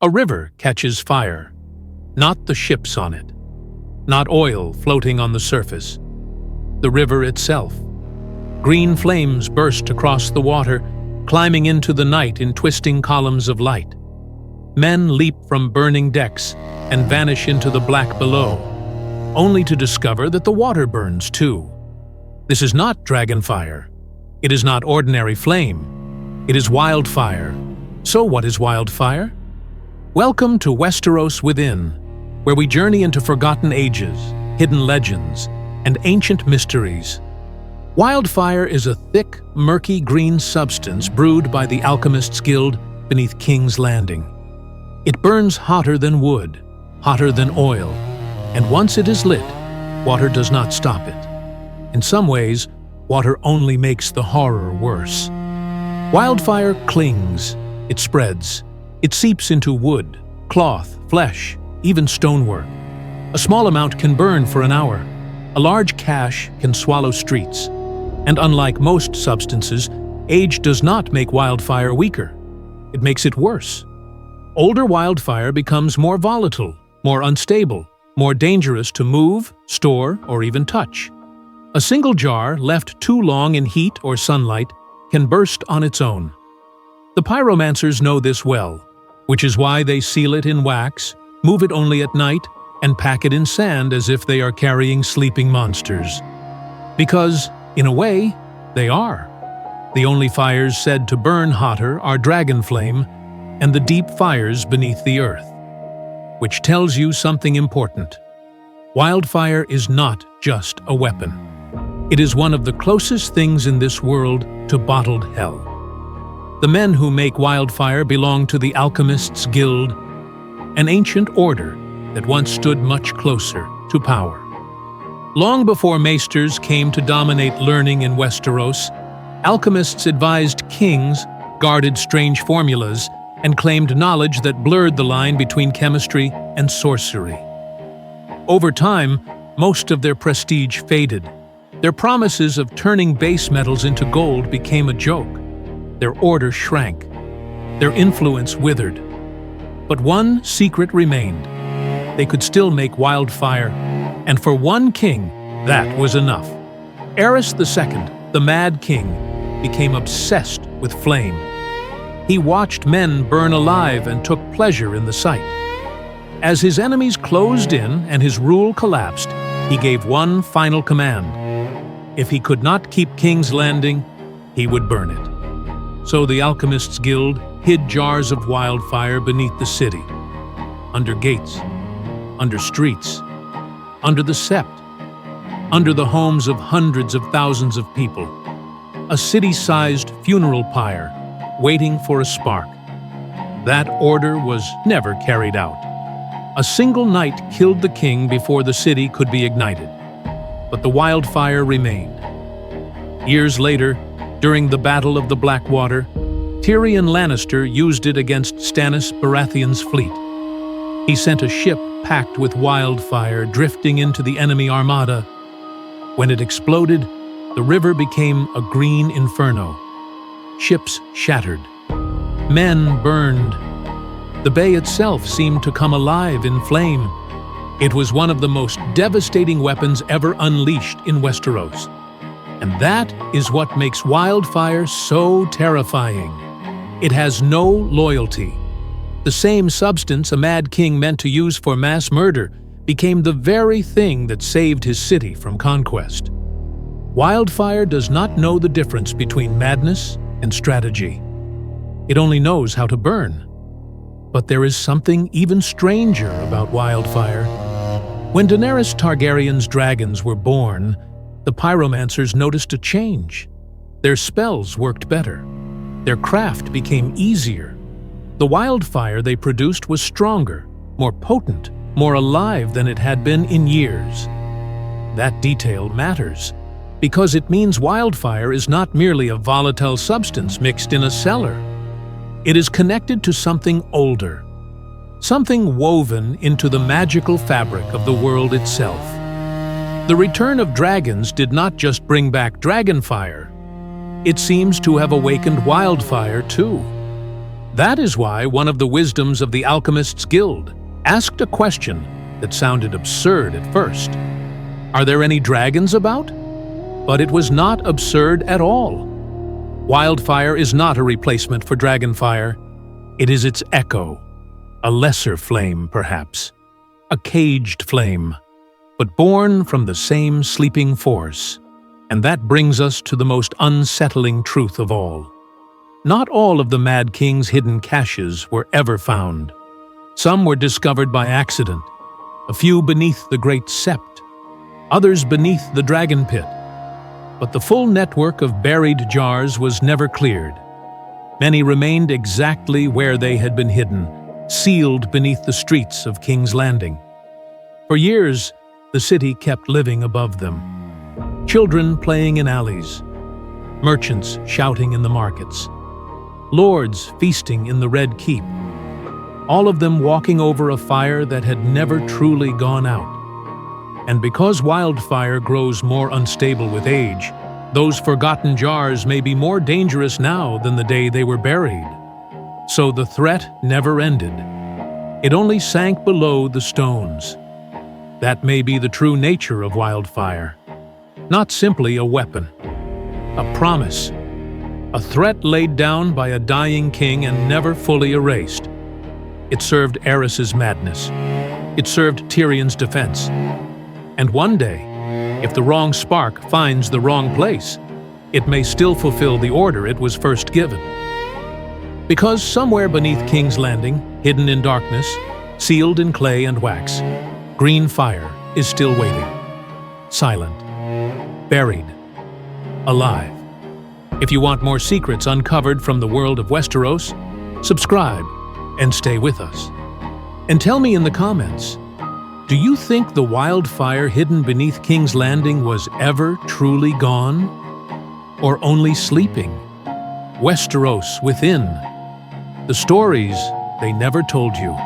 A river catches fire, not the ships on it, not oil floating on the surface. The river itself. Green flames burst across the water, climbing into the night in twisting columns of light. Men leap from burning decks and vanish into the black below, only to discover that the water burns too. This is not dragon fire. It is not ordinary flame. It is wildfire. So what is wildfire? Welcome to Westeros Within, where we journey into forgotten ages, hidden legends, and ancient mysteries. Wildfire is a thick, murky green substance brewed by the Alchemists Guild beneath King's Landing. It burns hotter than wood, hotter than oil, and once it is lit, water does not stop it. In some ways, water only makes the horror worse. Wildfire clings, it spreads, it seeps into wood, cloth, flesh, even stonework. A small amount can burn for an hour. A large cache can swallow streets. And unlike most substances, age does not make wildfire weaker. It makes it worse. Older wildfire becomes more volatile, more unstable, more dangerous to move, store, or even touch. A single jar left too long in heat or sunlight can burst on its own. The pyromancers know this well, which is why they seal it in wax, move it only at night, and pack it in sand as if they are carrying sleeping monsters. Because, in a way, they are. The only fires said to burn hotter are dragon flame and the deep fires beneath the earth. Which tells you something important. Wildfire is not just a weapon. It is one of the closest things in this world to bottled hell. The men who make wildfire belong to the Alchemists Guild, an ancient order that once stood much closer to power. Long before maesters came to dominate learning in Westeros, alchemists advised kings, guarded strange formulas, and claimed knowledge that blurred the line between chemistry and sorcery. Over time, most of their prestige faded. Their promises of turning base metals into gold became a joke. Their order shrank. Their influence withered. But one secret remained. They could still make wildfire, and for one king, that was enough. Aerys II, the Mad King, became obsessed with flame. He watched men burn alive and took pleasure in the sight. As his enemies closed in and his rule collapsed, he gave one final command. If he could not keep King's Landing, he would burn it. So the Alchemists Guild hid jars of wildfire beneath the city, under gates, under streets, under the sept, under the homes of hundreds of thousands of people. A city-sized funeral pyre, waiting for a spark. That order was never carried out. A single night killed the king before the city could be ignited. But the wildfire remained. Years later, during the Battle of the Blackwater, Tyrion Lannister used it against Stannis Baratheon's fleet. He sent a ship packed with wildfire drifting into the enemy armada. When it exploded, the river became a green inferno. Ships shattered. Men burned. The bay itself seemed to come alive in flame. It was one of the most devastating weapons ever unleashed in Westeros. And that is what makes wildfire so terrifying. It has no loyalty. The same substance a Mad King meant to use for mass murder became the very thing that saved his city from conquest. Wildfire does not know the difference between madness and strategy. It only knows how to burn. But there is something even stranger about wildfire. When Daenerys Targaryen's dragons were born, the pyromancers noticed a change. Their spells worked better. Their craft became easier. The wildfire they produced was stronger, more potent, more alive than it had been in years. That detail matters, because it means wildfire is not merely a volatile substance mixed in a cellar. It is connected to something older, something woven into the magical fabric of the world itself. The return of dragons did not just bring back dragonfire. It seems to have awakened wildfire too. That is why one of the wisdoms of the Alchemists Guild asked a question that sounded absurd at first. Are there any dragons about? But it was not absurd at all. Wildfire is not a replacement for dragonfire. It is its echo, a lesser flame, perhaps, a caged flame, but born from the same sleeping force. And that brings us to the most unsettling truth of all. Not all of the Mad King's hidden caches were ever found. Some were discovered by accident, a few beneath the Great Sept, others beneath the Dragon Pit. But the full network of buried jars was never cleared. Many remained exactly where they had been hidden, sealed beneath the streets of King's Landing. For years, the city kept living above them. Children playing in alleys, merchants shouting in the markets, lords feasting in the Red Keep, all of them walking over a fire that had never truly gone out. And because wildfire grows more unstable with age, those forgotten jars may be more dangerous now than the day they were buried. So the threat never ended. It only sank below the stones. That may be the true nature of wildfire. Not simply a weapon, a promise, a threat laid down by a dying king and never fully erased. It served Aerys's madness. It served Tyrion's defense. And one day, if the wrong spark finds the wrong place, it may still fulfill the order it was first given. Because somewhere beneath King's Landing, hidden in darkness, sealed in clay and wax, green fire is still waiting. Silent, buried, alive. If you want more secrets uncovered from the world of Westeros, subscribe and stay with us. And tell me in the comments, do you think the wildfire hidden beneath King's Landing was ever truly gone? Or only sleeping? Westeros within. The stories they never told you.